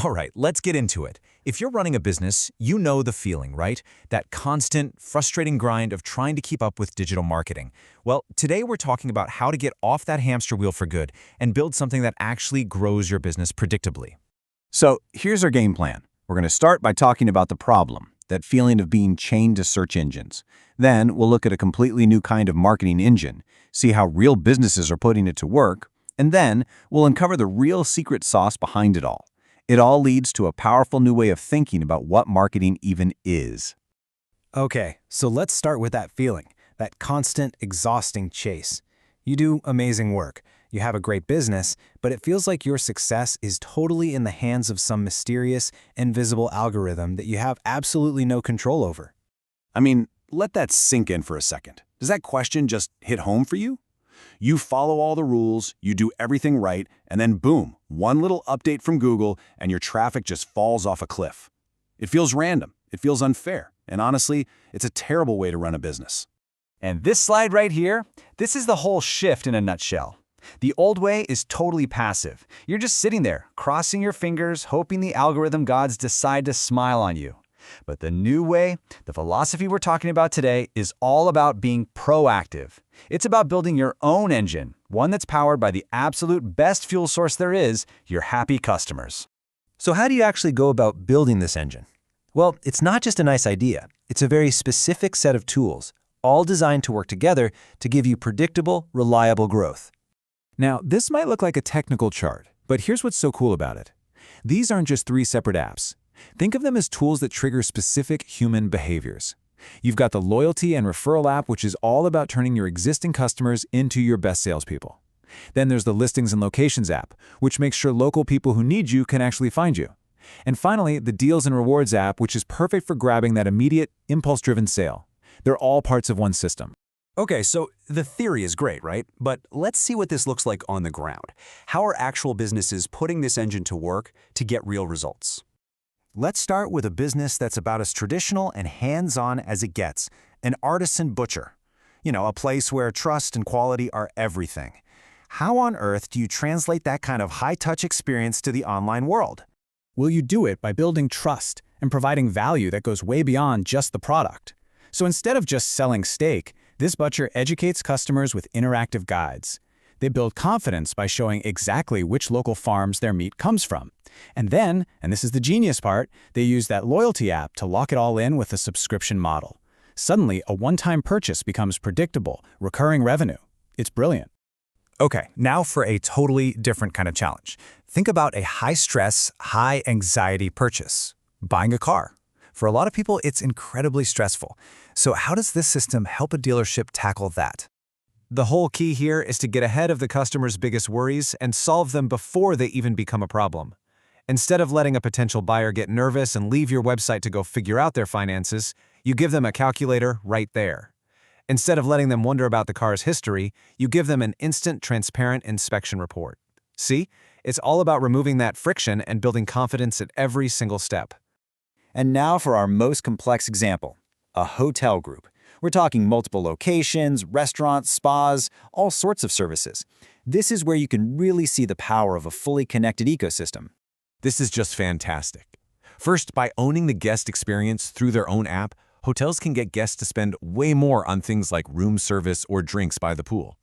All right, let's get into it. If you're running a business, you know the feeling, right? That constant, frustrating grind of trying to keep up with digital marketing. Well, today we're talking about how to get off that hamster wheel for good and build something that actually grows your business predictably. So here's our game plan. We're going to start by talking about the problem, that feeling of being chained to search engines. Then we'll look at a completely new kind of marketing engine, see how real businesses are putting it to work, and then we'll uncover the real secret sauce behind it all. It all leads to a powerful new way of thinking about what marketing even is. Okay, so let's start with that feeling, that constant, exhausting chase. You do amazing work. You have a great business, but it feels like your success is totally in the hands of some mysterious, invisible algorithm that you have absolutely no control over. I mean, let that sink in for a second. Does that question just hit home for you? You follow all the rules, you do everything right, and then boom, one little update from Google and your traffic just falls off a cliff. It feels random, it feels unfair, and honestly, it's a terrible way to run a business. And this slide right here, this is the whole shift in a nutshell. The old way is totally passive. You're just sitting there, crossing your fingers, hoping the algorithm gods decide to smile on you. But the new way, the philosophy we're talking about today, is all about being proactive. It's about building your own engine, one that's powered by the absolute best fuel source there is, your happy customers. So how do you actually go about building this engine? Well, it's not just a nice idea. It's a very specific set of tools, all designed to work together to give you predictable, reliable growth. Now, this might look like a technical chart, but here's what's so cool about it. These aren't just 3 separate apps. Think of them as tools that trigger specific human behaviors. You've got the Loyalty and Referral app, which is all about turning your existing customers into your best salespeople. Then there's the Listings and Locations app, which makes sure local people who need you can actually find you. And finally, the Deals and Rewards app, which is perfect for grabbing that immediate, impulse-driven sale. They're all parts of one system. Okay, so the theory is great, right? But let's see what this looks like on the ground. How are actual businesses putting this engine to work to get real results? Let's start with a business that's about as traditional and hands-on as it gets, an artisan butcher. You know, a place where trust and quality are everything. How on earth do you translate that kind of high-touch experience to the online world? Will you do it by building trust and providing value that goes way beyond just the product? So instead of just selling steak, this butcher educates customers with interactive guides. They build confidence by showing exactly which local farms their meat comes from. And then, and this is the genius part, they use that loyalty app to lock it all in with a subscription model. Suddenly, a one-time purchase becomes predictable, recurring revenue. It's brilliant. Okay, now for a totally different kind of challenge. Think about a high-stress, high-anxiety purchase, buying a car. For a lot of people, it's incredibly stressful. So how does this system help a dealership tackle that? The whole key here is to get ahead of the customer's biggest worries and solve them before they even become a problem. Instead of letting a potential buyer get nervous and leave your website to go figure out their finances, you give them a calculator right there. Instead of letting them wonder about the car's history, you give them an instant, transparent inspection report. See? It's all about removing that friction and building confidence at every single step. And now for our most complex example, a hotel group. We're talking multiple locations, restaurants, spas, all sorts of services. This is where you can really see the power of a fully connected ecosystem. This is just fantastic. First, by owning the guest experience through their own app, hotels can get guests to spend way more on things like room service or drinks by the pool.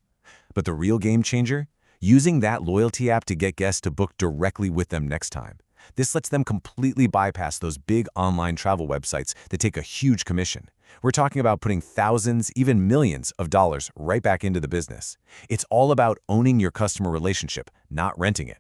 But the real game changer? Using that loyalty app to get guests to book directly with them next time. This lets them completely bypass those big online travel websites that take a huge commission. We're talking about putting thousands, even millions of dollars right back into the business. It's all about owning your customer relationship, not renting it.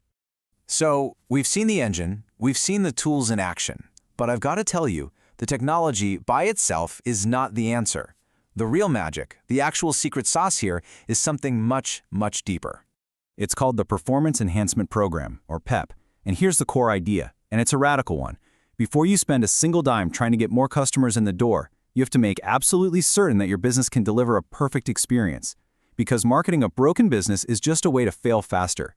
So, we've seen the engine, we've seen the tools in action, but I've got to tell you, the technology by itself is not the answer. The real magic, the actual secret sauce here, is something much, much deeper. It's called the Performance Enhancement Program, or PEP, and here's the core idea, and it's a radical one. Before you spend a single dime trying to get more customers in the door, you have to make absolutely certain that your business can deliver a perfect experience. Because marketing a broken business is just a way to fail faster.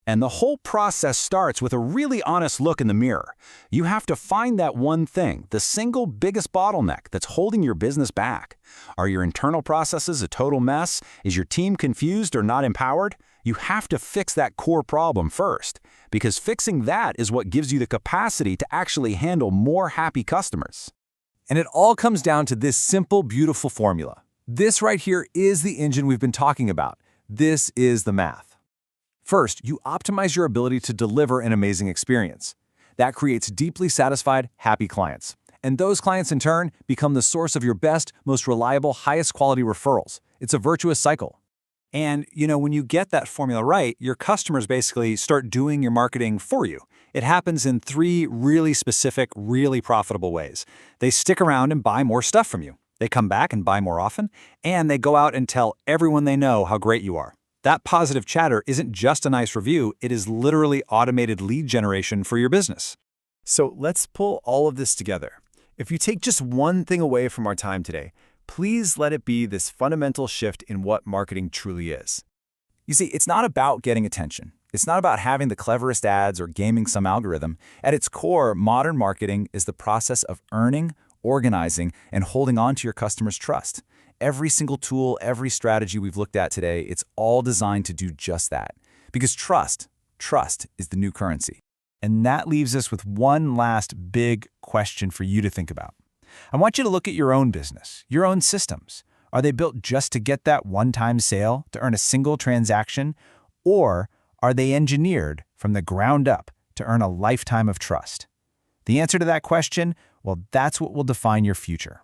And the whole process starts with a really honest look in the mirror. You have to find that one thing, the single biggest bottleneck that's holding your business back. Are your internal processes a total mess? Is your team confused or not empowered? You have to fix that core problem first, because fixing that is what gives you the capacity to actually handle more happy customers. And it all comes down to this simple, beautiful formula. This right here is the engine we've been talking about. This is the math. First, you optimize your ability to deliver an amazing experience. That creates deeply satisfied, happy clients. And those clients, in turn, become the source of your best, most reliable, highest quality referrals. It's a virtuous cycle. And, when you get that formula right, your customers basically start doing your marketing for you. It happens in 3 really specific, really profitable ways. They stick around and buy more stuff from you. They come back and buy more often, and they go out and tell everyone they know how great you are. That positive chatter isn't just a nice review, it is literally automated lead generation for your business. So let's pull all of this together. If you take just one thing away from our time today, please let it be this fundamental shift in what marketing truly is. You see, it's not about getting attention. It's not about having the cleverest ads or gaming some algorithm. At its core, modern marketing is the process of earning, organizing, and holding on to your customers' trust. Every single tool, every strategy we've looked at today, it's all designed to do just that. Because trust is the new currency. And that leaves us with one last big question for you to think about. I want you to look at your own business, your own systems. Are they built just to get that one-time sale, to earn a single transaction? Or are they engineered from the ground up to earn a lifetime of trust? The answer to that question, well, that's what will define your future.